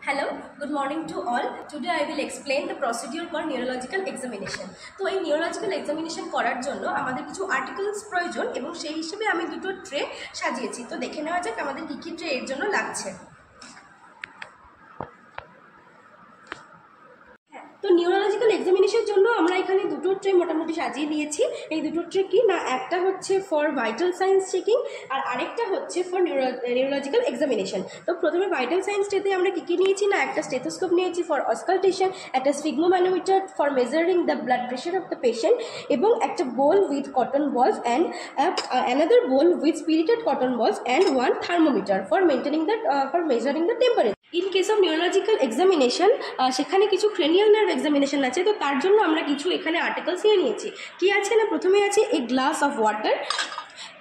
Hello, good morning to all. Today I will explain the procedure for neurological examination. তো এই neurological examination করার জন্য আমাদের কিছু আর্টিকেলস প্রয়োজন এবং সেই হিসেবে আমি দুটো ট্রে সাজিয়েছি। তো দেখে নেওয়া যাক আমাদের কী কী ট্রে এর জন্য লাগছে। তো নিউরোলজিক্যাল এক্সামিনেশনের জন্য আমরা এখানে দুটো ট্রে মোটামুটি সাজিয়ে নিয়েছি। এই দুটো ট্রে কি না, একটা হচ্ছে ফর ভাইটাল সায়েন্স চেকিং আর আরেকটা হচ্ছে ফর নিউরোলজিক্যাল এক্সামিনেশন। তো প্রথমে ভাইটাল সায়েন্স ট্রেতে আমরা কী নিয়েছি না, একটা স্টেথোস্কোপ নিয়েছি ফর অসকালটেশন, একটা sphygmomanometer for measuring the blood pressure of the patient, এবং একটা bowl with cotton balls and another bowl with spirited cotton balls and one thermometer for measuring the temperature. In case of neurological examination সেখানে কিছু cranial nerve examination আছে, তো তার জন্য আমরা কিছু এখানে আর্টিকেলস নিয়ে নিয়েছি। কি আছে না, প্রথমে আছে a glass of water,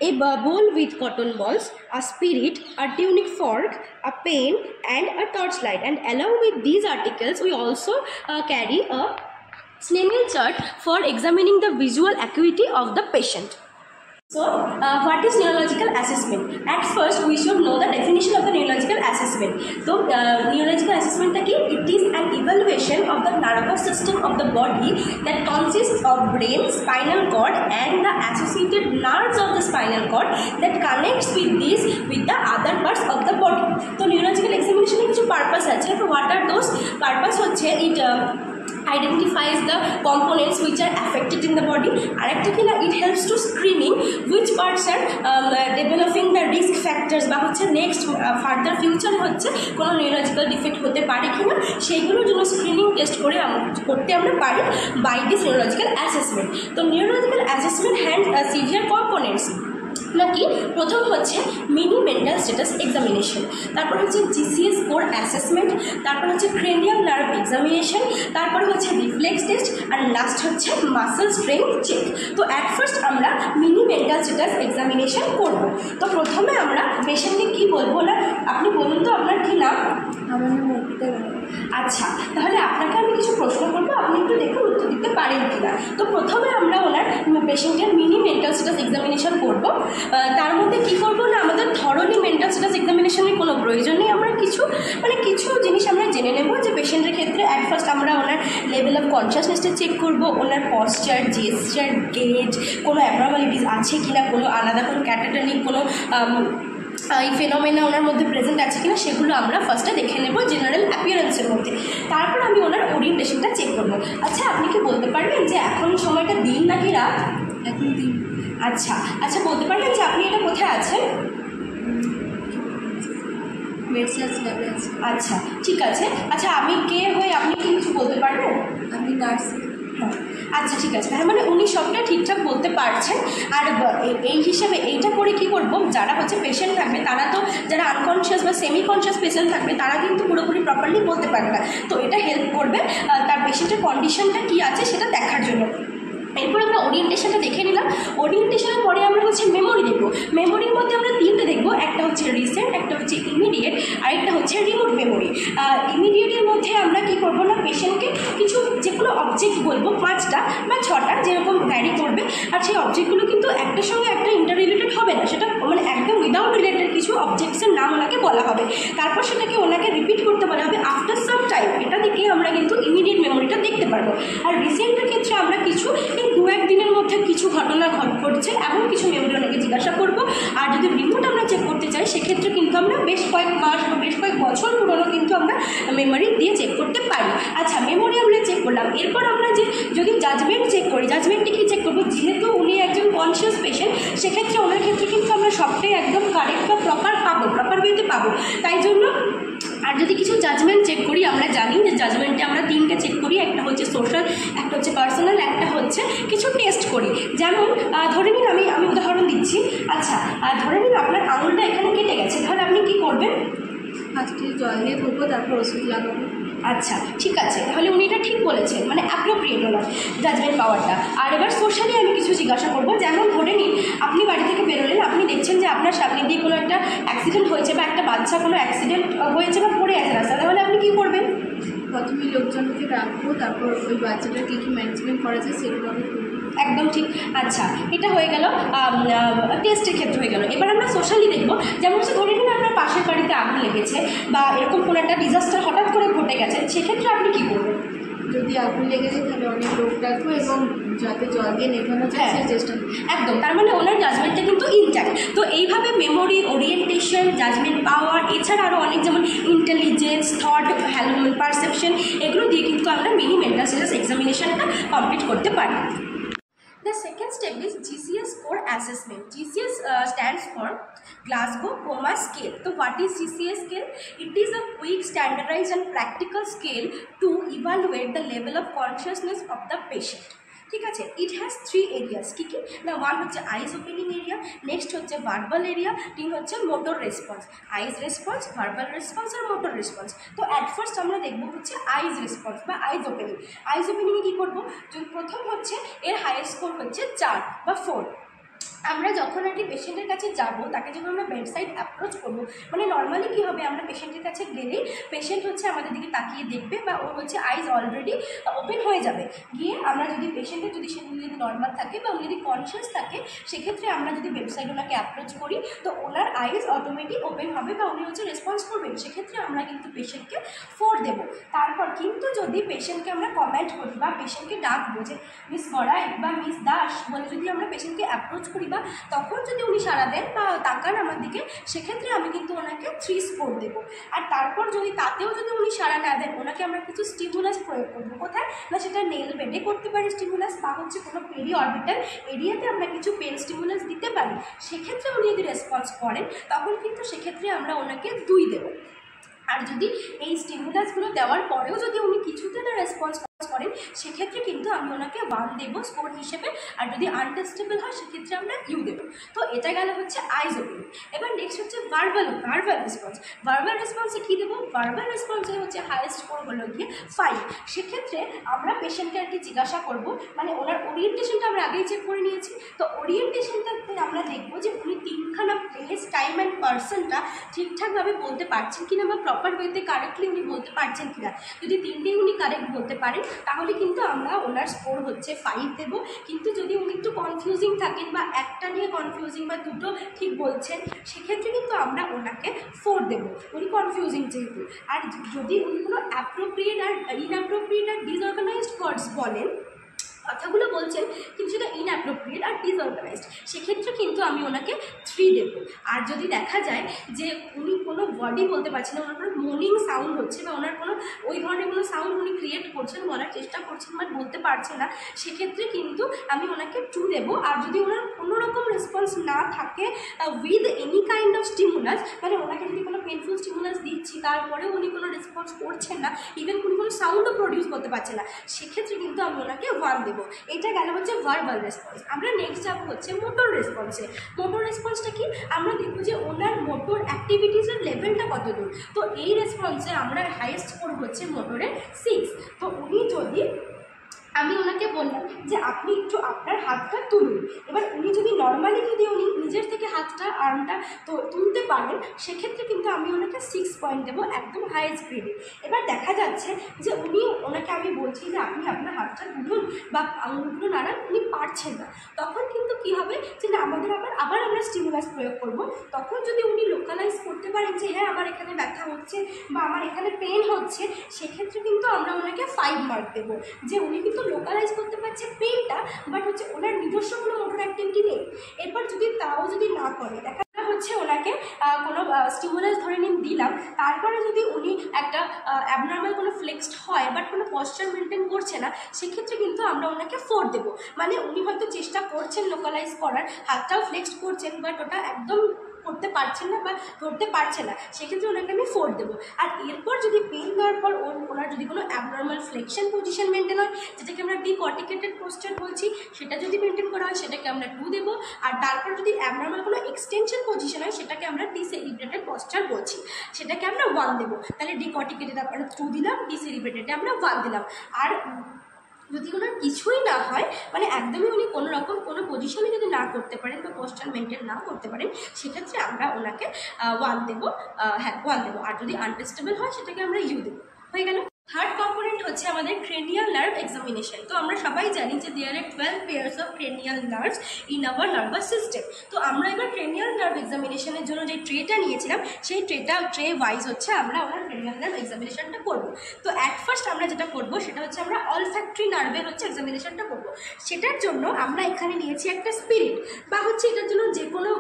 a bowl with cotton balls, a spirit, a tunic fork, a pen and a torchlight. And along with these articles we also carry a Snellen chart for examining the visual acuity of the patient. So, what is neurological assessment? At first, we should know the definition of the neurological assessment. So, neurological assessment it is an evaluation of the nervous system of the body that consists of brain, spinal cord, and the associated nerves of the spinal cord that connects with the other parts of the body. So, neurological examination কিছু purpose আছে. So, what are those purpose? হচ্ছে it identifies the components which are affected in the body. It helps to screening which parts are developing the risk factors বা হচ্ছে next further ফিউচারে হচ্ছে কোনো neurological defect হতে পারে কিনা সেইগুলোর জন্য স্ক্রিনিং টেস্ট করতে আমরা পারি বাই দিস নিউরোলজিক্যাল অ্যাসেসমেন্ট। তো neurological assessment hand severe components নাকি প্রথম হচ্ছে মিনি মেন্টাল স্ট্যাটাস এক্সামিনেশন, তারপর হচ্ছে জিসিএস স্কোর অ্যাসেসমেন্ট, তারপর হচ্ছে ক্রেনিয়াল নার্ভ এক্সামিনেশন, তারপর হচ্ছে রিফ্লেক্স টেস্ট, আর লাস্ট হচ্ছে মাসেল স্ট্রেংথ চেক। তো অ্যাট ফার্স্ট আমরা মিনি মেন্টাল স্ট্যাটাস এক্সামিনেশন করব। তো প্রথমে আমরা পেশেন্টকে কী বলবো না, আপনি বলুন তো আপনার কী নাম? আমার নাম অর্পিতা। আচ্ছা, তাহলে আপনাকে আমি কিছু প্রশ্ন করবো, আপনি একটু দেখুন উত্তর দিতে পারেন কিনা। তো প্রথমে আমরা ওনার পেশেন্টের মিনি মেন্টাল স্ট্যাটাস এক্সামিনেশন করব। তার মধ্যে কী করবো না, আমাদের ধরনি মেন্টাল স্ট্যাটাস এক্সামিনেশনের কোনো প্রয়োজন নেই। আমরা কিছু জিনিস আমরা জেনে নেব যে পেশেন্টের ক্ষেত্রে অ্যাট ফার্স্ট আমরা ওনার লেভেল অফ কনসিয়াসনেসটা চেক করব, ওনার পশ্চার, জেস্টার, গেজ, কোনো অ্যাবনর্মালিটিস আছে কিনা, কোনো আলাদা কোনো ক্যাটাটনিক কোনো এই ফেনোমেনা ওনার মধ্যে প্রেজেন্ট আছে কিনা সেগুলো আমরা ফার্স্টে দেখে নেব জেনারেল অ্যাপিয়ারেন্সের মধ্যে। তারপর আমি ওনার ওরিয়েন্টেশনটা চেক করবো। আচ্ছা, আপনি কি বলতে পারবেন যে এখন সময়টা দিন নাকি রাত? এখন দিন। আচ্ছা, বলতে পারবেন যে আপনি এটা কোথায় আছেন? আচ্ছা, ঠিক আছে। আচ্ছা, আমি কে হয়ে আপনি কি কিছু বলতে পারবেন? আমি নার্স। আচ্ছা, ঠিক আছে। তার মানে উনি সবটা ঠিকঠাক বলতে পারছেন। আর এই হিসেবে এইটা করে কি করব, যারা হচ্ছে পেশেন্ট থাকবে তারা তো, যারা আনকনশিয়াস বা সেমি কনশিয়াস পেশেন্ট থাকবে তারা কিন্তু পুরোপুরি প্রপারলি বলতে পারবে না। তো এটা হেল্প করবে তার পেশেন্টের কন্ডিশনটা কী আছে সেটা দেখার জন্য। এরপর আমরা ওরিয়েন্টেশনটা দেখে নিলাম। ওরিয়েন্টেশনের পরে আমরা হচ্ছে মেমোরি দেখব। মেমোরির মধ্যে আমরা তিনটে দেখব, একটা হচ্ছে রিসেন্ট, একটা হচ্ছে ইমিডিয়েট, আর একটা হচ্ছে রিমোট মেমোরি। ইমিডিয়েটের মধ্যে আমরা কী করবো না, পেশেন্টকে কিছু যে কোনো অবজেক্ট বলবো, 5টা বা 6টা যেরকম ভ্যারি করবে। আর সেই অবজেক্টগুলো কিন্তু একটার সঙ্গে একটা ইন্টার রিলেটেড হবে না, সেটা মানে একদম উইদাউট রিলেটেড কিছু অবজেক্টসের নাম ওনাকে বলা হবে। তারপর সেটাকে ওনাকে রিপিট করতে বলা হবে আফটার সাম টাইম। এটা থেকে আমরা কিন্তু ইমিডিয়েট মেমোরিটা দেখতে পারবো। আর রিসেন্টের ক্ষেত্রে আমরা কিছু এই 2-1 দিনের মধ্যে কিছু ঘটনা ঘটছে এমন কিছু মেমোরি ওনাকে জিজ্ঞাসা করবো। আর যদি রিমোট আমরা চেক করতে চাই সেক্ষেত্রে কিন্তু আমরা বেশ কয়েক মাস বা বেশ কয়েক বছর পুরনো কিন্তু আমরা মেমোরি দিয়ে চেক করতে পারি। আচ্ছা, মেমোরি আমরা চেক করলাম। এরপর আমরা যদি জাজমেন্ট চেক করি, জাজমেন্টে কি চেক করবো, যেহেতু উনি একজন কনসিয়াস পেশেন্ট সেক্ষেত্রে ওনার ক্ষেত্রে কিন্তু আমরা সবটাই একদম কারেক্ট বা প্রপার ওয়েতে পাবো। তাই জন্য আর যদি কিছু জাজমেন্ট চেক করি, আমরা জানি যে জাজমেন্টে আমরা 3টে চেক করি, একটা হচ্ছে সোশ্যাল, একটা হচ্ছে পার্সোনাল, একটা হচ্ছে কিছু টেস্ট করি। যেমন ধরে নিন আমি উদাহরণ দিচ্ছি। আচ্ছা, ধরে নিন আপনার আঙুলটা এখানে কেটে গেছে, তাহলে আপনি কি করবেন? ফার্স্টে জল দিয়ে ধরবো, তারপর ওষুধ লাগাবো। আচ্ছা, ঠিক আছে, তাহলে উনি এটা ঠিক বলেছেন, মানে অ্যাপ্রোপ্রিয়েট ওনার জাজমেন্ট পাওয়ারটা। আর এবার সোশ্যালি আমি কিছু জিজ্ঞাসা করবো। যেমন ধরে নিন আপনি বাড়ি থেকে বেরোলেন, আপনি দেখছেন যে আপনার সামনে দিয়ে কোনো একটা অ্যাক্সিডেন্ট হয়েছে বা একটা বাচ্চা কোনো অ্যাক্সিডেন্ট হয়েছে বা পড়ে আছে রাস্তা, তাহলে আপনি কী করবেন? প্রথমে লোকজনকে রাখবো, তারপর ওই বাচ্চাটার কী কী ম্যানেজমেন্ট করা যায় সেগুলো আমি করবো। একদম ঠিক। আচ্ছা, এটা হয়ে গেল টেস্টের ক্ষেত্রে হয়ে গেল। এবার আমরা সোশ্যালি দেখবো। যেমন হচ্ছে ধরে নিন আপনার পাশের বাড়িতে আগুন লেগেছে বা এরকম কোনো একটা ডিজাস্টার হঠাৎ করে ঘটে গেছে, সেক্ষেত্রে আপনি কী করবেন? যদি আগুন লেগে যায় তাহলে অনেক লোক রাখবো এবং যাতে জল দিয়ে নেভানো যায় সেই চেষ্টা করবো। একদম, তার মানে ওনার জাজমেন্টটা কিন্তু ইনট্যাক্ট। তো এইভাবে মেমোরি, ওরিয়েন্টেশন, জাজমেন্ট পাওয়ার, এছাড়া আরও অনেক যেমন ইন্টেলিজেন্স, থট, পারসেপশন, এগুলো দিয়ে কিন্তু আমরা মিনি মেন্টাল স্টেটাস এক্সামিনেশনটা কমপ্লিট করতে পারি। The second step is GCS score assessment. GCS stands for Glasgow Coma Scale. So what is GCS scale? It is a quick, standardized and practical scale to evaluate the level of consciousness of the patient. ঠিক আছে, it has 3 areas. কী কী না, 1 হচ্ছে আইজ opening area, next হচ্ছে verbal area, 3 হচ্ছে motor response. আইজ response, verbal response আর motor response. তো at first আমরা দেখবো হচ্ছে আইজ রেসপন্স বা আইজ ওপেনিং। আইজ ওপেনিংয়ে কী করবো, প্রথম হচ্ছে এর হাইয়েস্ট স্কোর হচ্ছে 4 বা 4। আমরা যখন আর কি পেশেন্টের কাছে যাব, তাকে যখন আমরা বেডসাইড অ্যাপ্রোচ করবো, মানে নর্মালি কী হবে, আমরা পেশেন্টের কাছে গেলেই পেশেন্ট হচ্ছে আমাদের দিকে তাকিয়ে দেখবে বা ওর হচ্ছে আইজ অলরেডি ওপেন হয়ে যাবে। গিয়ে আমরা যদি পেশেন্টের যদি সে যদি নর্মাল থাকে বা উনি যদি কনসিয়াস থাকে, সেক্ষেত্রে আমরা যদি বেডসাইড ওনাকে অ্যাপ্রোচ করি তো ওনার আইজ অটোমেটিক ওপেন হবে বা উনি হচ্ছে রেসপন্স করবেন। সেক্ষেত্রে আমরা কিন্তু পেশেন্টকে 4 দেবো। তারপর কিন্তু যদি পেশেন্টকে আমরা কমেন্ট করি বা পেশেন্টকে ডাকবো যে মিস গড়াই বা মিস দাস বলে যদি আমরা পেশেন্টকে অ্যাপ্রোচ করি বা তখন যদি উনি সাড়া দেন বা তাকান আমার দিকে, সেক্ষেত্রে আমি কিন্তু ওনাকে 3 স্কোর দেবো। আর তারপর যদি তাতেও যদি উনি সাড়া না দেন, ওনাকে আমরা কিছু স্টিমুলাস প্রয়োগ করবো। কোথায় না, সেটা নেল বেডে করতে পারি স্টিমুলাস, বা হচ্ছে কোনো পেরি অরবিটাল এরিয়াতে আমরা কিছু পেন স্টিমুলাস দিতে পারি। সেক্ষেত্রে উনি যদি রেসপন্স করেন তখন কিন্তু সেক্ষেত্রে আমরা ওনাকে 2 দেবো। আর যদি এই স্টিমুলাসগুলো দেওয়ার পরেও যদি উনি কিছুতে না রেসপন্স করেন, সেক্ষেত্রে কিন্তু আমি ওনাকে 1 দেবো স্কোর হিসেবে। আর যদি আনটেস্টেবল হয় সেক্ষেত্রে আমরা ইউ দেবো। তো এটা গেল হচ্ছে আইজ ওপেনিং। এবার নেক্সট হচ্ছে ভার্বাল রেসপন্স। ভার্বাল রেসপন্সে কী দেবো, ভার্বাল রেসপন্সে হচ্ছে হাইয়েস্ট স্কোর হলো গিয়ে 5। সেক্ষেত্রে আমরা পেশেন্টকে আর কি জিজ্ঞাসা করবো, মানে ওনার ওরিয়েন্টেশনটা আমরা আগেই চেক করে নিয়েছি। তো ওরিয়েন্টেশনটাতে আমরা দেখবো যে উনি 3খানা প্লেস, টাইম অ্যান্ড পার্সনটা ঠিকঠাকভাবে বলতে পারছেন কিনা বা প্রপার ওয়েতে কারেক্টলি উনি বলতে পারছেন কিনা। যদি 3টেই উনি কারেক্ট বলতে পারেন তাহলে কিন্তু আমরা ওনার স্কোর হচ্ছে 5 দেবো। কিন্তু যদি উনি একটু কনফিউজিং থাকেন বা একটা নিয়ে কনফিউজিং বা দুটো ঠিক বলছেন, সেক্ষেত্রে কিন্তু আমরা ওনাকে 4 দেবো, উনি কনফিউজিং যেহেতু। আর যদি উনি কোনো অ্যাপ্রোপ্রিয়েট আর ইনঅ্যাপ্রোপ্রিয়েট আর ডিসঅর্গানাইজড ওয়ার্ডস বলেন, কথাগুলো বলছেন কিন্তু সেটা ইনঅ্যাপ্রোপ্রিয়েট আর ডিসঅর্গানাইজড, সেক্ষেত্রে কিন্তু আমি ওনাকে 3 দেবো। আর যদি দেখা যায় যে উনি কোনো ওয়ার্ডই বলতে পারছেন না, ওনার কোনো মোনিং সাউন্ড হচ্ছে বা ওনার কোনো ওই ধরনের কোনো সাউন্ড উনি ক্রিয়েট করছেন, বলার চেষ্টা করছেন বাট বলতে পারছে না, সেক্ষেত্রে কিন্তু আমি ওনাকে 2 দেবো। আর যদি ওনার কোনো রকম রেসপন্স না থাকে with any kind of stimulus, মানে ওনাকে যদি কোনো পেনফুল স্টিমুলাস দিচ্ছি তারপরেও উনি কোনো রেসপন্স করছেন না, ইভেন উনি কোনো সাউন্ডও প্রডিউস করতে পারছে না, সেক্ষেত্রে কিন্তু আমি ওনাকে 1 দেবো। এটা গেল হচ্ছে ভার্বাল রেসপন্স। আমরা নেক্সট যাবো হচ্ছে মোটর রেসপন্সে। মোটর রেসপন্সটা কি, আমরা দেখবো যে ওনার মোটর অ্যাক্টিভিটিসের লেভেলটা কত দূর। তো এই রেসপন্সে আমরা হাইয়েস্ট স্কোর হচ্ছে মোটরের 6। তো উনি যদি, আমি ওনাকে বললাম যে আপনি একটু আপনার হাতটা তুলুন, এবার উনি যদি নর্মালি যদি উনি নিজের থেকে হাতটা আর্মটা তো তুলতে পারেন, সেক্ষেত্রে কিন্তু আমি ওনাকে 6 পয়েন্ট দেবো, একদম হাইয়েস্ট গ্রেডে। এবার দেখা যাচ্ছে যে ওনাকে আমি বলছি যে আপনি আপনার হাতটা তুলুন বা আঙুলগুলো নাড়ান, উনি পারছেন না, তখন কিন্তু কি হবে যে না, আমাদের আবার আমরা স্টিমুলাস প্রয়োগ করব। তখন যদি উনি লোকালাইজ করতে পারেন যে হ্যাঁ আমার এখানে ব্যথা হচ্ছে বা আমার এখানে পেন হচ্ছে, সেক্ষেত্রে কিন্তু আমরা ওনাকে 5 মার্ক দেবো, যে উনি কিন্তু লোকালাইজ করতে পারছে পেনটা, বাট হচ্ছে ওনার নিজস্ব কোনো মোটর অ্যাক্টিভিটি নেই। এরপর যদি তাও যদি না করে, দেখা হচ্ছে ওনাকে কোনো স্টিমুলাস ধরে নিন দিলাম, তারপরে যদি উনি একটা অ্যাবনর্মাল কোনো ফ্লেক্সড হয় বাট কোনো পশ্চার মেনটেন করছে না, সেক্ষেত্রে কিন্তু আমরা ওনাকে 4 দেবো। মানে উনি হয়তো চেষ্টা করছেন লোকালাইজ করার, হাতটাও ফ্লেক্সড করছেন, বাট ওটা একদম করতে পারছেন না বা ধরতে পারছে না, সেক্ষেত্রে ওনাকে আমি 4 দেবো। আর এরপর যদি পেন দেওয়ার পর ওনার যদি কোনো অ্যাবনর্মাল ফ্লেকশন পজিশন মেনটেন হয়, যেটাকে আমরা ডিকর্টিকেটেড পোস্চার বলছি, সেটা যদি মেনটেন করা হয় সেটাকে আমরা 2 দেবো। আর তারপর যদি অ্যাবনর্মাল কোনো এক্সটেনশন পজিশন হয়, সেটাকে আমরা ডিসেলিব্রেটেড পোস্চার বলছি, সেটাকে আমরা 1 দেবো। তাহলে ডিকর্টিকেটেড আমরা 2 দিলাম, ডিসেলিব্রেটেডে আমরা 1 দিলাম। আর যদি ওনার কিছুই না হয়, মানে একদমই উনি কোনো রকম কোনো পজিশনে যদি না করতে পারেন বা পোস্টার মেনটেন না করতে পারেন, সেক্ষেত্রে আমরা ওনাকে 1 দেবো, হ্যাঁ 1 দেবো। আর যদি আনটেস্টেবল হয় সেটাকে আমরা ইউ দেবো। হয়ে গেল। থার্ড কম্পোনেন্ট হচ্ছে হচ্ছে আমাদের ক্রেনিয়াল নার্ভ এক্সামিনেশন। তো আমরা সবাই জানি যে দেয়ার আর 12 pairs of cranial nerves in our nervous system. তো আমরা এবার ক্রেনিয়াল নার্ভ এক্সামিনেশনের জন্য যে ট্রেটা নিয়েছিলাম সেই ট্রে ওয়াইজ হচ্ছে আমরা ওনার ক্রেনিয়াল নার্ভ এক্সামিনেশনটা করব। তো অ্যাট ফার্স্ট আমরা যেটা করব সেটা হচ্ছে আমরা অলফ্যাক্টরি নার্ভের হচ্ছে এক্সামিনেশনটা করব। সেটার জন্য আমরা এখানে নিয়েছি একটা স্পিরিট বা হচ্ছে এটার জন্য যে কোনো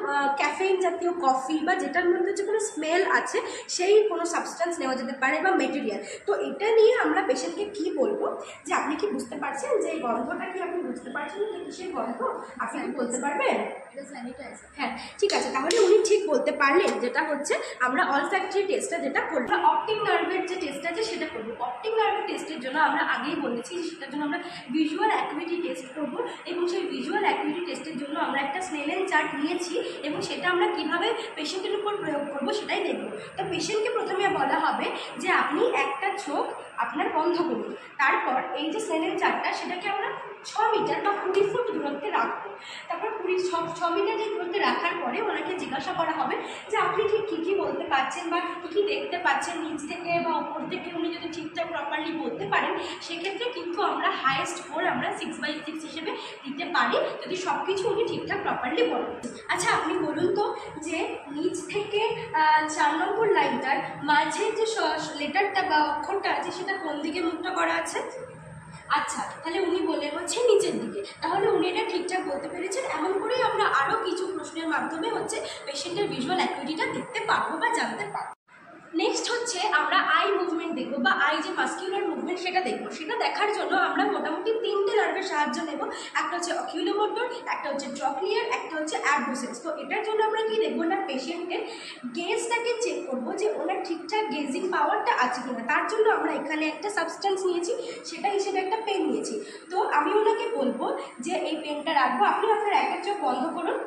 ক্যাফেইন জাতীয় কফি বা যেটার মধ্যে যে কোনো স্মেল আছে সেই কোনো সাবস্টেন্স নেওয়া যেতে পারে বা মেটেরিয়াল। তো এটা নিয়ে আমরা পেশেন্টকে কি বলবো যে আপনি কি বুঝতে পারছেন যে এই গন্ধটা কি আপনি বুঝতে পারছেন যে কিসের গন্ধ, আপনি কি বলতে পারবেন? এটা স্যানিটাইজার। হ্যাঁ ঠিক আছে, তাহলে উনি ঠিক বলতে পারলেন। যেটা হচ্ছে আমরা অলফ্যাক্টরি টেস্টটা যেটা করবো, অপটিক নার্ভের যে টেস্ট আছে সেটা করবো। অপটিক নার্ভের টেস্টের জন্য আমরা আগেই বলেছি সেটার জন্য আমরা ভিজুয়াল অ্যাকুইটি টেস্ট করব এবং সেই ভিজুয়াল অ্যাকুইটি টেস্টের জন্য আমরা একটা স্নেলেন চার্ট নিয়েছি এবং সেটা আমরা কিভাবে পেশেন্টের উপর প্রয়োগ করবো সেটাই দেখবো। তো পেশেন্টকে প্রথমে বলা হবে যে আপনি একটা চোখ আপনার বন্ধ করুন, তারপর এই যে স্নেলেন চার্টটা সেটাকে আমরা 6 মিটার বা 20 ফুট দূরত্বে রাখবো। তারপর 6 মিটার যে দূরত্বে রাখার পরে ওনাকে জিজ্ঞাসা করা হবে যে আপনি ঠিক কী কী বলতে পারছেন বা কী কী দেখতে পাচ্ছেন নিচ থেকে বা উপর থেকে। উনি যদি ঠিকঠাক প্রপারলি বলতে পারেন সেক্ষেত্রে কিন্তু আমরা হায়েস্ট স্কোর আমরা 6/6 হিসেবে দিতে পারি, যদি সব কিছু উনি ঠিকঠাক প্রপারলি বলেন। আচ্ছা আপনি বলুন তো যে নিচ থেকে 4 নম্বর লাইনটার মাঝের যে লেটারটা বা অক্ষরটা আছে সেটা কোন দিকে মুখটা করা আছে? আচ্ছা তাহলে উনি বললেন হচ্ছে নিচের দিকে, তাহলে উনি এটা ঠিকঠাক বলতে পেরেছেন। এমন করেই আমরা আরও কিছু প্রশ্নের মাধ্যমে হচ্ছে পেশেন্টের ভিজুয়াল অ্যাকুইটিটা দেখতে পারবো বা জানতে পারবো। নেক্সট হচ্ছে আমরা আই মুভমেন্ট দেখবো বা আই যে মাস্কিউলার মুভমেন্ট সেটা দেখবো। সেটা দেখার জন্য আমরা মোটামুটি 3টে নার্ভের সাহায্য নেব। একটা হচ্ছে অকিউলোমোটর, একটা হচ্ছে ট্রক্লিয়ার, একটা হচ্ছে অ্যাডভোসেন্স। তো এটার জন্য আমরা কি দেখবো না পেশেন্টের গেজটাকে চেক করবো যে ওনার ঠিকঠাক গেজিং পাওয়ারটা আছে কিনা। তার জন্য আমরা এখানে একটা সাবস্টেন্স নিয়েছি, সেটা হিসেবে একটা পেন নিয়েছি। তো আমি ওনাকে বলবো যে এই পেনটা রাখবো, আপনি আপনার একটা চোখ বন্ধ করুন,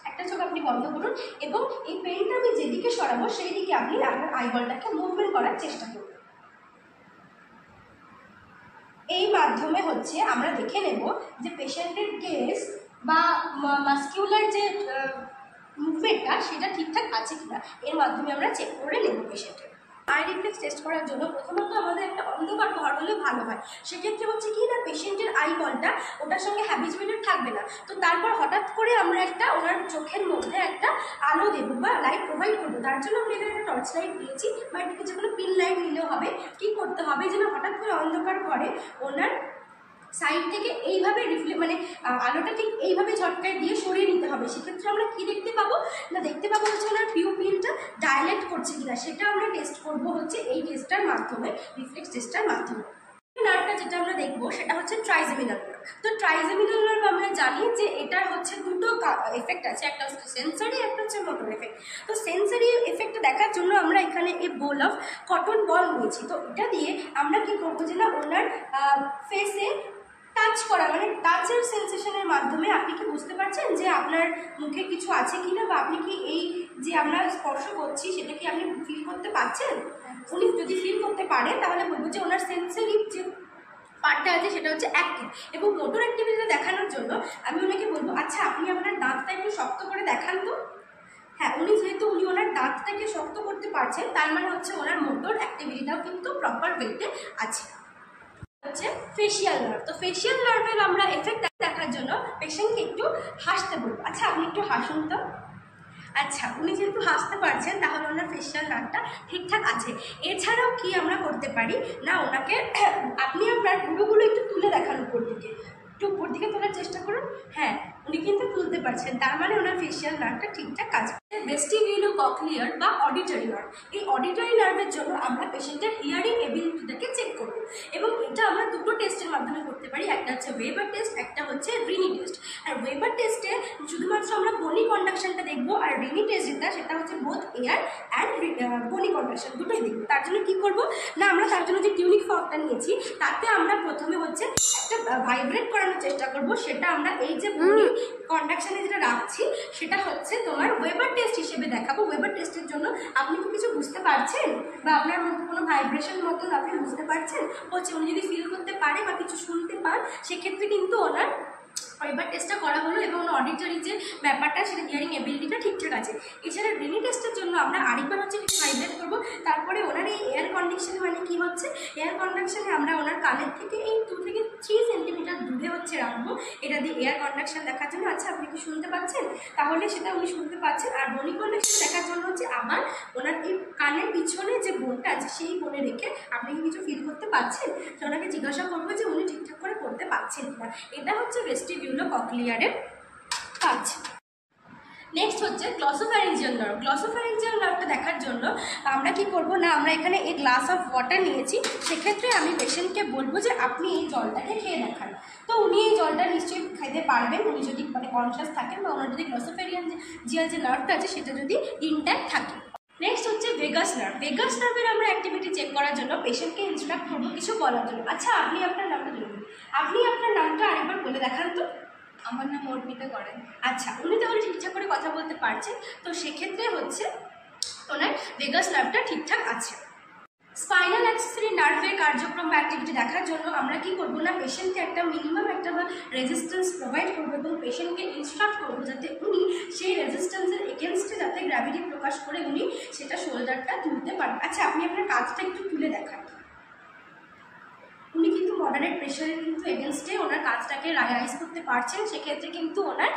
একটা চোখ আপনি বন্ধ করুন এবং এই পেনটা আমি যেদিকে সরাবো সেই দিকে আপনি আপনার আইবলটাকে মুভমেন্ট করার চেষ্টা করুন। এই মাধ্যমে হচ্ছে আমরা দেখে নেব যে পেশেন্টের গেজ বা মাস্কিউলার যে মুভমেন্টটা সেটা ঠিকঠাক আছে কিনা। এর মাধ্যমে আমরা চেক করে নেব পেশেন্টের। আই রিফ্লেক্স টেস্ট করার জন্য প্রথমত আমাদের একটা অন্ধকার ঘর হলে ভালো হয়। সেক্ষেত্রে হচ্ছে কি না পেশেন্টের আই বলটা ওটার সঙ্গে হ্যাবিচুয়েটেড থাকবে না। তো তারপর হঠাৎ করে আমরা একটা ওনার চোখের মধ্যে একটা আলো দেবো বা লাইট প্রোভাইড করবো। তার জন্য আমরা এখানে একটা টর্চ লাইট দিয়েছি বা এটাকে যে কোনো পিন লাইট নিলেও হবে। কী করতে হবে যেন হঠাৎ করে অন্ধকার ঘরে ওনার সাইড থেকে এইভাবে মানে আলোটা ঠিক এইভাবে ঝটকায় দিয়ে সরিয়ে নিতে হবে। সেক্ষেত্রে আমরা কি দেখতে পাবো না দেখতে পাবো হচ্ছে ওনার পিউপিলটা ডাইলেক্ট করছে কিনা, সেটা আমরা টেস্ট করবো হচ্ছে এই টেস্টটার মাধ্যমে, রিফ্লেক্স টেস্টটার মাধ্যমে। নার্ভটা যেটা আমরা দেখবো সেটা হচ্ছে ট্রাইজেমিনাল নার্ভ। তো ট্রাইজেমিনাল নার্ভ আমরা জানি যে এটার হচ্ছে দুটো এফেক্ট আছে, একটা হচ্ছে সেন্সারি, একটা হচ্ছে মোটর এফেক্ট। তো সেন্সারি এফেক্টটা দেখার জন্য আমরা এখানে এই বোল অফ কটন বল নিয়েছি। তো এটা দিয়ে আমরা কি করবো যে না ওনার ফেসে টাচ করা মানে টাচের সেন্সেশনের মাধ্যমে আপনি কি বুঝতে পারছেন যে আপনার মুখে কিছু আছে কিনা বা আপনি কি এই যে আমরা স্পর্শ করছি সেটা কি আপনি ফিল করতে পারছেন। উনি যদি ফিল করতে পারেন তাহলে বলবো যে ওনার সেন্সারি যে পার্টটা আছে সেটা হচ্ছে অ্যাক্টিভ। এবং মোটর অ্যাক্টিভিটি দেখানোর জন্য আমি ওনাকে বলবো আচ্ছা আপনি আপনার দাঁতটা একটু শক্ত করে দেখান তো। হ্যাঁ উনি যেহেতু ওনার দাঁতটাকে শক্ত করতে পারছেন তার মানে হচ্ছে ওনার মোটর অ্যাক্টিভিটিটাও কিন্তু প্রপার ওয়েতে আছে। হচ্ছে ফেশিয়াল নার্ভ। তো ফেশিয়াল নার্ভের আমরা এফেক্ট দেখার জন্য পেশেন্টকে একটু হাসতে বলবো। আচ্ছা আপনি একটু হাসুন তো। আচ্ছা উনি যেহেতু হাসতে পারছেন তাহলে ওনার ফেশিয়াল নার্ভটা ঠিকঠাক আছে। এছাড়াও কি আমরা করতে পারি না ওনাকে আপনি আপনার ভুরুগুলো একটু তুলে দেখান উপর দিকে, একটু উপর দিকে তোলার চেষ্টা করুন। হ্যাঁ উনি কিন্তু তুলতে পারছেন, তার মানে ওনার ফেশিয়াল নার্ভটা ঠিকঠাক কাজ করে। ভেস্টিবিউলো-কক্লিয়ার বা অডিটরি নার্ভ, এই অডিটরি নার্ভের জন্য আমরা পেশেন্টের হিয়ারিং এবিলিটিটাকে চেক করব এবং এটা আমরা দুটো টেস্টের মাধ্যমে করতে পারি, একটা হচ্ছে ওয়েবার টেস্ট, একটা হচ্ছে রিনি টেস্ট। আর ওয়েবার টেস্টে শুধুমাত্র আমরা বনি কন্ডাকশনটা দেখবো আর রিনি টেস্ট যেটা সেটা হচ্ছে বোথ এয়ার অ্যান্ড বনি কন্ডাকশন দুটোই দেখবো। তার জন্য কি করব না আমরা তার জন্য যে টিউনিক ফর্কটা নিয়েছি তাতে আমরা প্রথমে হচ্ছে একটা ভাইব্রেট করানোর চেষ্টা করব। সেটা আমরা এই যে বনি কন্ডাকশনে যেটা রাখছি সেটা হচ্ছে তোমার ওয়েবার টেস্ট হিসেবে দেখাবো। ওয়েবার টেস্টের জন্য আপনি কি কিছু বুঝতে পারছেন বা আপনার মধ্যে কোনো ভাইব্রেশন মতন আপনি বুঝতে পারছেন হচ্ছে। উনি যদি ফিল করতে পারে বা কিছু শুনতে পান সেক্ষেত্রে কিন্তু ওনার এবার টেস্টটা করা হলো এবং অডিটরি যে ব্যাপারটা সেটা হিয়ারিং এবিলিটিটা ঠিকঠাক আছে। এছাড়া ব্রেনি টেস্টের জন্য আমরা আরেকবার হচ্ছে কিছু ভাইব্রেট করবো, তারপরে ওনার এই এয়ার কন্ডিশনে মানে কি হচ্ছে, এয়ার কন্ডাকশনে আমরা ওনার কানের থেকে এই 2 থেকে 3 সেন্টিমিটার দূরে হচ্ছে রাখবো, এটা দিয়ে এয়ার কন্ডাকশন দেখার জন্য। আচ্ছা আপনি কি শুনতে পাচ্ছেন? তাহলে সেটা উনি শুনতে পাচ্ছেন। আর বনি কন্ডাকশন দেখার জন্য হচ্ছে আবার ওনার এই কানের পিছনে যে বোনটা আছে সেই বোনে রেখে আপনি কি কিছু ফিল করতে পারছেন, তো ওনাকে জিজ্ঞাসা করবো যে উনি ঠিকঠাক করে করতে পারছেন কিনা। এটা হচ্ছে ভেস্টিবিউলো ককলিয়ারের কাজ। নেক্সট হচ্ছে গ্লসোফ্যারিঞ্জিয়াল নার্ভ। গ্লসোফ্যারিঞ্জিয়াল নার্ভটা দেখার জন্য আমরা কি করব না, আমরা এখানে এই গ্লাস অফ ওয়াটার নিয়েছি, সেক্ষেত্রে আমি পেশেন্টকে বলবো যে আপনি এই জলটাকে খেয়ে দেখান। তো উনি এই জলটা নিশ্চয়ই খেতে পারবেন, উনি যদি মানে কনসিয়াস থাকেন বা ওনার যদি গ্লসোফ্যারিঞ্জিয়াল যে নার্ভটা আছে সেটা যদি ইনট্যাক্ট থাকে। নেক্সট হচ্ছে ভেগাস নার্ভ। ভেগাস নার্ভের আমরা অ্যাক্টিভিটি চেক করার জন্য পেশেন্টকে ইনস্ট্রাক্ট করবো কিছু বলার জন্য। আচ্ছা আপনি আপনার নামটা বলুন, আপনি আপনার নামটা আরেকবার বলে দেখান তো। আমার নাম অর্পিতা করেন। আচ্ছা উনি তাহলে ঠিকঠাক করে কথা বলতে পারছেন, তো সেক্ষেত্রে হচ্ছে ওনার ভেগাস নার্ভটা ঠিকঠাক আছে। স্পাইনাল অ্যাক্সেসরি নার্ভের কার্যক্রম বা অ্যাক্টিভিটি দেখার জন্য আমরা কি করবো না, পেশেন্টকে একটা মিনিমাম একটা রেজিস্ট্যান্স প্রোভাইড করবো এবং পেশেন্টকে ইনস্ট্রাক্ট করবো যাতে উনি সেই রেজিস্ট্যান্সের এগেনস্টে যাতে গ্র্যাভিটি প্রকাশ করে উনি সেটা শোল্ডারটা তুলতে পারেন। আচ্ছা আপনি আপনার কাজটা একটু তুলে দেখান। উনি কিন্তু মডারেট প্রেশারে কিন্তু এগেনস্টে ওনার কাজটাকে রাইজ করতে পারছেন, সেক্ষেত্রে কিন্তু ওনার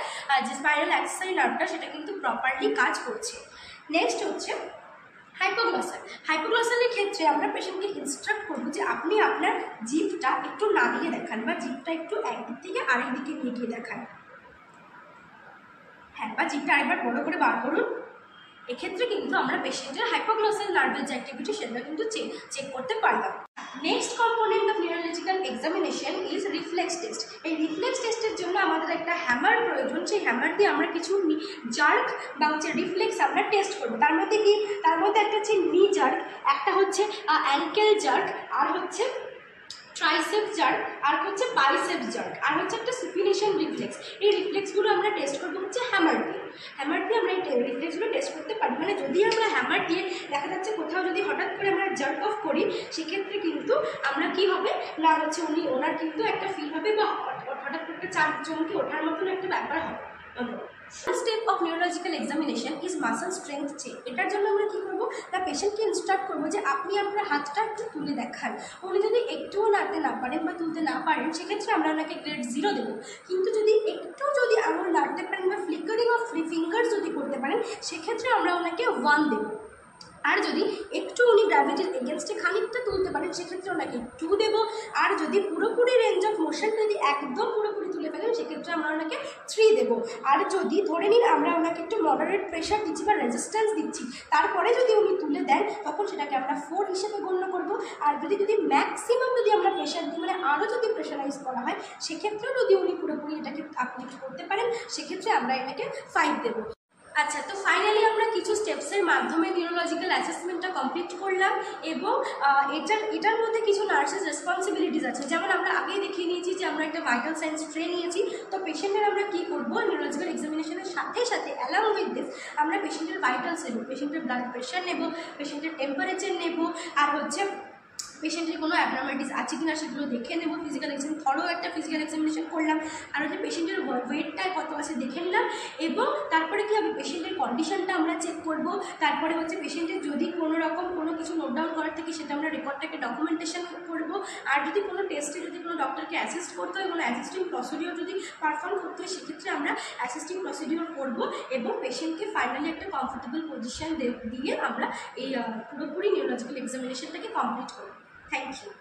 যে স্পাইনাল অ্যাক্সেসরি নার্ভটা সেটা কিন্তু প্রপারলি কাজ করছে। নেক্সট হচ্ছে হাইপোগ্লসাল। হাইপোগ্লসালের ক্ষেত্রে আমরা পেশেন্টকে ইনস্ট্রাক্ট করবো যে আপনি আপনার জিভটা একটু নাড়িয়ে দেখান বা জিভটা একটু একদিক থেকে আরেক দিকে নিয়ে গিয়ে দেখান। হ্যাঁ, বা জিভটা আরেকবার বড় করে বার করুন। এক্ষেত্রে কিন্তু আমরা পেশেন্টের হাইপোগ্লসাল নার্ভের যে অ্যাক্টিভিটি সেটা কিন্তু চেক করতে পারলাম। Next component of neurological examination is reflex test. এই রিফ্লেক্স টেস্টের জন্য আমাদের একটা হ্যামার প্রয়োজন, সেই হ্যামার দিয়ে আমরা কিছু জার্ক বা হচ্ছে রিফ্লেক্স আমরা টেস্ট করবো। তার মধ্যে কি, তার মধ্যে একটা হচ্ছে নি জার্ক, একটা হচ্ছে অ্যাঙ্কেল জার্ক, আর হচ্ছে ট্রাইসেপস জার্ক, আর হচ্ছে বাইসেপস জার্ক, আর হচ্ছে একটা সুপিনেশন রিফ্লেক্স। এই রিফ্লেক্সগুলো আমরা টেস্ট করবো হচ্ছে হ্যামার দিয়ে। হ্যামার দিয়ে আমরা এই রিফ্লেক্সগুলো টেস্ট করতে পারি। মানে যদি আমরা হ্যামার দিয়ে দেখা যাচ্ছে কোথাও যদি হঠাৎ করে আমরা জার্ক অফ করি, সেক্ষেত্রে কিন্তু আমরা কি হবে না হচ্ছে ওনার কিন্তু একটা ফিল হবে বা হঠাৎ করে একটা চমকে ওঠার মতন একটা ব্যাপার হবে। Step of neurological examination is muscle strength check. এটার জন্য আমরা কী করবো না, পেশেন্টকে ইনস্ট্রাক্ট করবো যে আপনি আপনার হাতটা একটু তুলে দেখান। উনি যদি একটুও নাড়তে না পারেন বা তুলতে না পারেন, সেক্ষেত্রে আমরা ওনাকে গ্রেড 0 দেবো। কিন্তু যদি একটু যদি আঙুল নাড়তে পারেন বা ফ্লিকারিং অফ ফিঙ্গার্স যদি করতে পারেন, সেক্ষেত্রে আমরা ওনাকে 1 দেবো। আর যদি একটু উনি গ্র্যাভিটির এগেনস্টে খানিকটা তুলতে পারেন, সেক্ষেত্রে ওনাকে 2 দেবো। আর যদি পুরোপুরি রেঞ্জ অফ মোশন যদি একদম পুরোপুরি তুলে ফেলেন, সেক্ষেত্রে আমরা ওনাকে 3 দেবো। আর যদি ধরে নিন আমরা ওনাকে একটু মডারেট প্রেশার দিচ্ছি বা রেজিস্ট্যান্স দিচ্ছি, তারপরে যদি উনি তুলে দেন, তখন সেটাকে আমরা 4 হিসেবে গণ্য করবো। আর যদি ম্যাক্সিমাম যদি আমরা প্রেশার দিই, মানে আরও যদি প্রেশারাইজ করা হয়, সেক্ষেত্রেও যদি উনি পুরোপুরি এটাকে আপনি করতে পারেন, সেক্ষেত্রে আমরা এটাকে 5 দেবো। আচ্ছা, তো ফাইনালি আমরা কিছু স্টেপসের মাধ্যমে নিউরোলজিক্যাল অ্যাসেসমেন্টটা কমপ্লিট করলাম এবং এটার মধ্যে কিছু নার্সেস রেসপন্সিবিলিটিস আছে। যেমন আমরা আগেই দেখিয়ে নিয়েছি যে আমরা একটা ভাইটাল সাইন্স ট্রে নিয়েছি। তো পেশেন্টের আমরা কী করবো, নিউরোলজিক্যাল এক্সামিনেশনের সাথে সাথে অ্যালং উইথ দিস আমরা পেশেন্টের ভাইটালস নেব, পেশেন্টের ব্লাড প্রেশার নেব, পেশেন্টের টেম্পারেচার নেব, আর হচ্ছে পেশেন্টের কোনো অ্যাবনর্মালিটিস আছে কিনা সেগুলো দেখে নেব। ফিজিক্যাল থরো একটা ফিজিক্যাল এক্সামিনেশন করলাম, আর হচ্ছে পেশেন্টের ওয়েটটা কত আছে দেখে নিলাম। এবং তারপরে কী হবে, পেশেন্টের কন্ডিশনটা আমরা চেক করব। তারপরে হচ্ছে পেশেন্টের যদি কোনো রকম কোনো কিছু নোট ডাউন করার থেকে সেটা আমরা রেকর্ডটাকে ডকুমেন্টেশন করব। আর যদি কোনো টেস্টে যদি কোনো ডক্টরকে অ্যাসিস্ট করতে হয়, কোনো অ্যাসিস্টিং প্রসিডিওর যদি পারফর্ম করতে হয়, সেক্ষেত্রে আমরা অ্যাসিস্টিং প্রসিডিওর করব এবং পেশেন্টকে ফাইনালি একটা কমফোর্টেবল পজিশন দিয়ে আমরা এই পুরোপুরি নিউরোলজিক্যাল এক্সামিনেশনটাকে কমপ্লিট করব। Thank you.